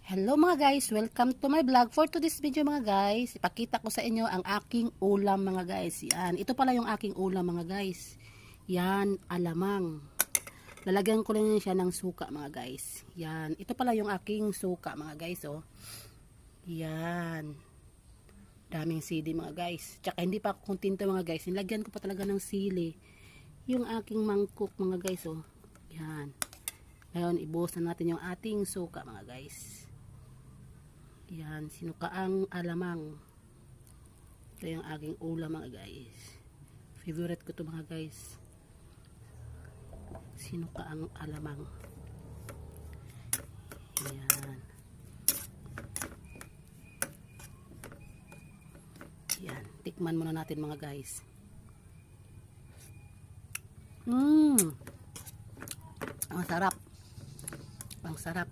Hello mga guys, welcome to my vlog. For today's video mga guys, ipakita ko sa inyo ang aking ulam mga guys. Yan, ito pala yung aking ulam mga guys. Yan, alamang. Lalagyan ko lang siya ng suka mga guys. Yan, ito pala yung aking suka mga guys oh. Yan. Daming sili mga guys. Tsaka hindi pa ako kontento mga guys. Nilagyan ko pa talaga ng sili. Yung aking mangkok mga guys oh. Yan. Ngayon, ibuhos na natin yung ating suka mga guys. Yan, sinukaang alamang. Ito yung aking ulam mga guys. Favorite ko to mga guys. Sinukaang alamang. Yan. Yan, tikman muna natin mga guys. Ang sarap. Ang sarap.